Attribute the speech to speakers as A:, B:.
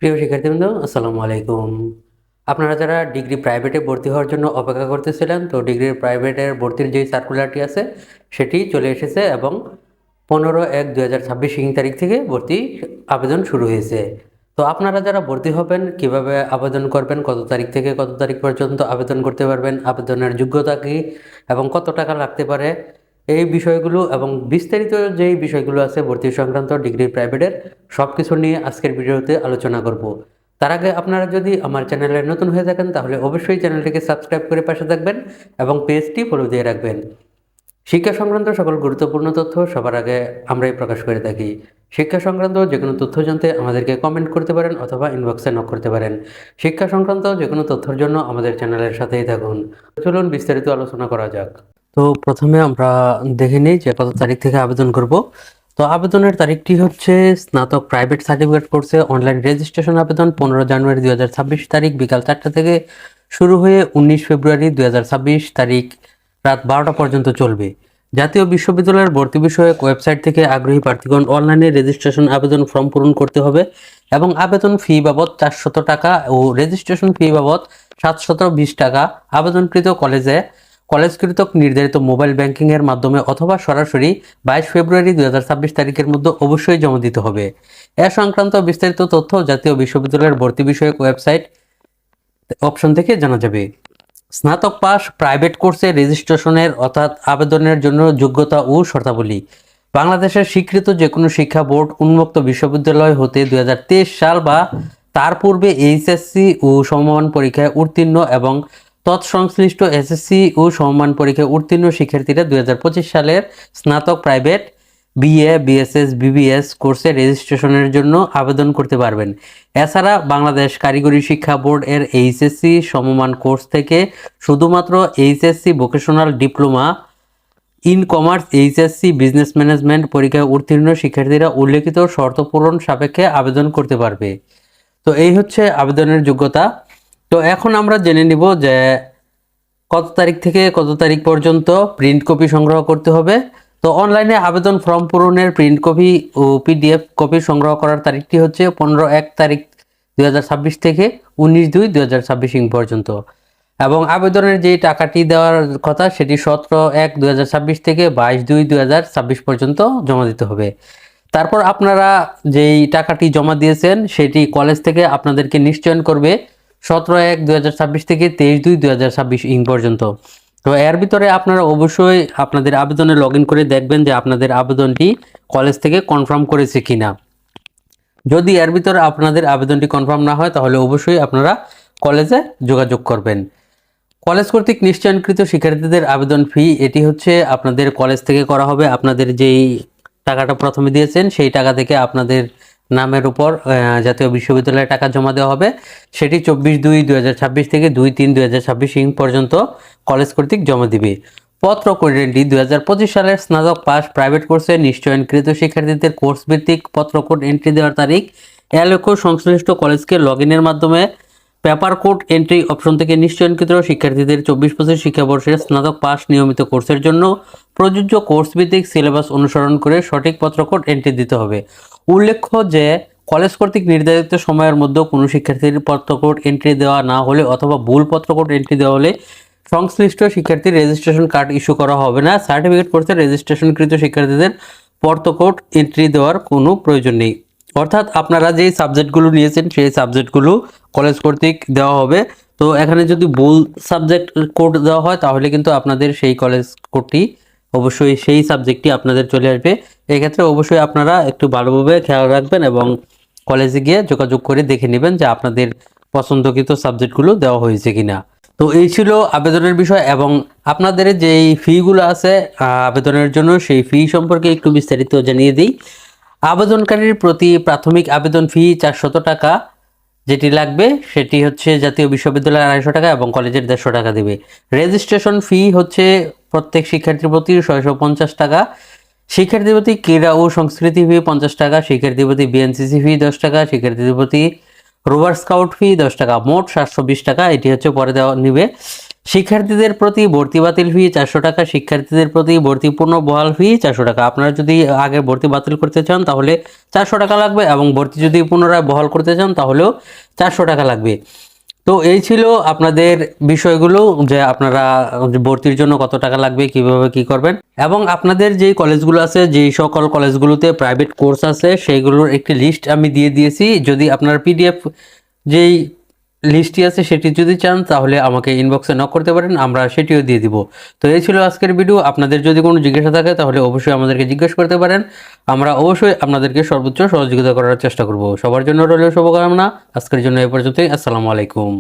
A: প্রিয় শিক্ষার্থীবৃন্দ, আসসালামু আলাইকুম। আপনারা যারা ডিগ্রি প্রাইভেটে ভর্তি হওয়ার জন্য অপেক্ষা করতেছিলেন, তো ডিগ্রি প্রাইভেটের ভর্তির যেই সার্কুলারটি আছে সেটি চলে এসেছে এবং 15/1/2026 তারিখ থেকে ভর্তি আবেদন শুরু হয়েছে। তো আপনারা যারা ভর্তি হবেন, কিভাবে আবেদন করবেন, কত তারিখ থেকে কত তারিখ পর্যন্ত আবেদন করতে পারবেন, আবেদনের যোগ্যতা কী এবং কত টাকা লাগতে পারে, এই বিষয়গুলো এবং বিস্তারিত যেই বিষয়গুলো আছে ভর্তি সংক্রান্ত ডিগ্রি প্রাইভেটের সব কিছু নিয়ে আজকের ভিডিওতে আলোচনা করব। তার আগে আপনারা যদি আমার চ্যানেলে নতুন হয়ে থাকেন তাহলে অবশ্যই চ্যানেলটিকে সাবস্ক্রাইব করে পাশে থাকবেন এবং পেজটি ফলো দিয়ে রাখবেন। শিক্ষা সংক্রান্ত সকল গুরুত্বপূর্ণ তথ্য সবার আগে আমরাই প্রকাশ করে থাকি। শিক্ষা সংক্রান্ত যে কোনো তথ্য জানতে আমাদেরকে কমেন্ট করতে পারেন অথবা ইনবক্সে নক করতে পারেন। শিক্ষা সংক্রান্ত যে কোনো তথ্যের জন্য আমাদের চ্যানেলের সাথেই থাকুন। চলুন বিস্তারিত আলোচনা করা যাক। তো প্রথমে আমরা দেখে নিই যে কত তারিখ থেকে আবেদন করব। তো আবেদনের তারিখটি হচ্ছে স্নাতক প্রাইভেট সার্টিফিকেট কোর্সে অনলাইন রেজিস্ট্রেশন আবেদন 15 জানুয়ারি 2026 তারিখ বিকাল 4টা থেকে শুরু হয়ে 19 ফেব্রুয়ারি 2026 তারিখ রাত 12টা পর্যন্ত চলবে। জাতীয় বিশ্ববিদ্যালয়ের ভর্তি বিষয়ক ওয়েবসাইট থেকে আগ্রহী প্রার্থীগণ অনলাইনে রেজিস্ট্রেশন আবেদন ফর্ম পূরণ করতে হবে এবং আবেদন ফি বাবদ 400 টাকা ও রেজিস্ট্রেশন ফি বাবদ 720 টাকা আবেদনকৃত কলেজকৃত নির্ধারিত মোবাইল ব্যাংকিং এর মাধ্যমে অথবা সরাসরি 22 ফেব্রুয়ারি 2026 তারিখের মধ্যে অবশ্যই জমা দিতে হবে। এ সংক্রান্ত বিস্তারিত তথ্য জাতীয় বিশ্ববিদ্যালয়ের ভর্তি বিষয়ক ওয়েবসাইট অপশন থেকে জানা যাবে। স্নাতক পাস প্রাইভেট কোর্সে রেজিস্ট্রেশনের অর্থাৎ আবেদনের জন্য যোগ্যতা ও শর্তাবলী। বাংলাদেশের স্বীকৃত যে কোনো শিক্ষা বোর্ড উন্মুক্ত বিশ্ববিদ্যালয় হতে 2023 সাল বা তার পূর্বে এইচএসসি ও সমমান পরীক্ষায় উত্তীর্ণ এবং তৎসংশ্লিষ্ট এসএসসি ও সমমান পরীক্ষায় উত্তীর্ণ শিক্ষার্থীরা 2025 সালের স্নাতক প্রাইভেট বিএ, বিএসএস, বিবিএস কোর্সে রেজিস্ট্রেশনের জন্য আবেদন করতে পারবেন। এছাড়া বাংলাদেশ কারিগরি শিক্ষা বোর্ড এর এইচএসসি সমমান কোর্স থেকে শুধুমাত্র HSC vocational diploma in commerce, HSC business management পরীক্ষায় উত্তীর্ণ শিক্ষার্থীরা উল্লেখিত শর্ত পূরণ সাপেক্ষে আবেদন করতে পারবে। তো এই হচ্ছে আবেদনের যোগ্যতা। তো এখন আমরা জেনে নিব যে কত তারিখ থেকে কত তারিখ পর্যন্ত প্রিন্ট কপি সংগ্রহ করতে হবে। তো অনলাইনে আবেদন ফর্ম পূরণের প্রিন্ট কপি ও পিডিএফ কপি সংগ্রহ করার তারিখটি হচ্ছে 15/1/2026 থেকে 19/2/2026 পর্যন্ত এবং আবেদনের যে টাকাটি দেওয়ার কথা সেটি 17/1/2026 থেকে 22/2/2026 পর্যন্ত জমা দিতে হবে। তারপর আপনারা যেই টাকাটি জমা দিয়েছেন সেটি কলেজ থেকে আপনাদেরকে নিশ্চয়ন করবে 17/1/2026 থেকে 23/2/2026 পর্যন্ত। তো এর ভিতরে আপনারা অবশ্যই আপনাদের আবেদনে লগ ইন করে দেখবেন যে আপনাদের আবেদনটি কলেজ থেকে কনফার্ম করেছে কিনা। যদি এর ভিতরে আপনাদের আবেদনটি কনফার্ম না হয় তাহলে অবশ্যই আপনারা কলেজে যোগাযোগ করবেন। কলেজ কর্তৃক নিশ্চয়নকৃত শিক্ষার্থীদের আবেদন ফি এটি হচ্ছে আপনাদের কলেজ থেকে করা হবে। আপনাদের যেই টাকাটা প্রথমে দিয়েছেন সেই টাকা থেকে আপনাদের নামের উপর জাতীয় বিশ্ববিদ্যালয়ে টাকা জমা দেওয়া হবে। সেটি 24/2/2026 থেকে 2/3/2026 পর্যন্ত কলেজ কর্তৃক জমা দিবে। পত্র কোডটি 2025 সালের স্নাতক পাস প্রাইভেট কোর্সে নিশ্চয়নকৃত শিক্ষার্থীদের কোর্স ভিত্তিক পত্র কোড এন্ট্রি দেওয়ার তারিখ এ লক্ষ্য সংশ্লিষ্ট কলেজকে লগ ইনের মাধ্যমে পেপার কোড এন্ট্রি অপশন থেকে নিশ্চয়নকৃত শিক্ষার্থীদের 24-25 শিক্ষাবর্ষের স্নাতক পাস নিয়মিত কোর্সের জন্য প্রযোজ্য কোর্স ভিত্তিক সিলেবাস অনুসরণ করে সঠিক পত্র কোড এন্ট্রি দিতে হবে। উল্লেখ্য যে কলেজ কর্তৃক নির্ধারিত সময়ের মধ্যে কোনো শিক্ষার্থীর পত্র কোড এন্ট্রি দেওয়া না হলে অথবা ভুল পত্র কোড এন্ট্রি দেওয়া হলে সংশ্লিষ্ট শিক্ষার্থীর রেজিস্ট্রেশন কার্ড ইস্যু করা হবে না। সার্টিফিকেট কোর্সে রেজিস্ট্রেশনকৃত শিক্ষার্থীদের পত্র কোড এন্ট্রি দেওয়ার কোনো প্রয়োজন নেই। অর্থাৎ আপনারা যেই সাবজেক্টগুলো নিয়েছেন সেই সাবজেক্টগুলো কলেজ কর্তৃক দেওয়া হবে। তো এখানে যদি ভুল সাবজেক্ট কোড দেওয়া হয় তাহলে কিন্তু আপনাদের সেই কলেজ কোডটি অবশ্যই সেই সাবজেক্টটি আপনাদের চলে আসবে। এক্ষেত্রে অবশ্যই আপনারা একটু ভালোভাবে খেয়াল রাখবেন এবং কলেজে গিয়ে যোগাযোগ করে দেখে নেবেন যে আপনাদের পছন্দকৃত সাবজেক্টগুলো দেওয়া হয়েছে কিনা। তো এই ছিল আবেদনের বিষয় এবং আপনাদের যেই ফিগুলো আছে আবেদনের জন্য সেই ফি সম্পর্কে একটু বিস্তারিত জানিয়ে দিই। আবেদনকারীর প্রতি প্রাথমিক আবেদন ফি 400 টাকা যেটি লাগবে সেটি হচ্ছে জাতীয় বিশ্ববিদ্যালয়ের 250 টাকা এবং কলেজের 150 টাকা দেবে। রেজিস্ট্রেশন ফি হচ্ছে প্রত্যেক শিক্ষার্থীর প্রতি 650 টাকা। শিক্ষার্থীর প্রতি ক্রীড়া ও সংস্কৃতি ফি 50 টাকা, শিক্ষার্থীর প্রতি বিএনসিসি ফি 10 টাকা, শিক্ষার্থীদের প্রতি রোভার স্কাউট ফি 10 টাকা, মোট 720 টাকা এটি হচ্ছে পরে দেওয়া নিবে। শিক্ষার্থীদের প্রতি ভর্তি বাতিল ফি 400 টাকা, শিক্ষার্থীদের প্রতি ভর্তি পূর্ণ বহাল ফি 400 টাকা। আপনারা যদি আগে ভর্তি বাতিল করতে চান তাহলে 400 টাকা লাগবে, এবং ভর্তি যদি পুনরায় বহাল করতে চান তাহলেও 400 টাকা লাগবে। তো এই ছিল আপনাদের বিষয়গুলো, যে আপনারা ভর্তির জন্য কত টাকা লাগবে, কিভাবে কি করবেন, এবং আপনাদের যেই কলেজগুলো আছে, যেই সকল কলেজগুলোতে প্রাইভেট কোর্স আছে সেইগুলোর একটি লিস্ট আমি দিয়ে দিয়েছি। যদি আপনার পিডিএফ যেই লিস্টটি আছে সেটি যদি চান তাহলে আমাকে ইনবক্সে নক করতে পারেন, আমরা সেটিও দিয়ে দিব। তো এই ছিল আজকের ভিডিও। আপনাদের যদি কোনো জিজ্ঞাসা থাকে তাহলে অবশ্যই আমাদেরকে জিজ্ঞেস করতে পারেন, আমরা অবশ্যই আপনাদেরকে সর্বোচ্চ সহযোগিতা করার চেষ্টা করব। সবার জন্য রইল শুভকামনা। আজকের জন্য এ পর্যন্তই। আসসালামু আলাইকুম।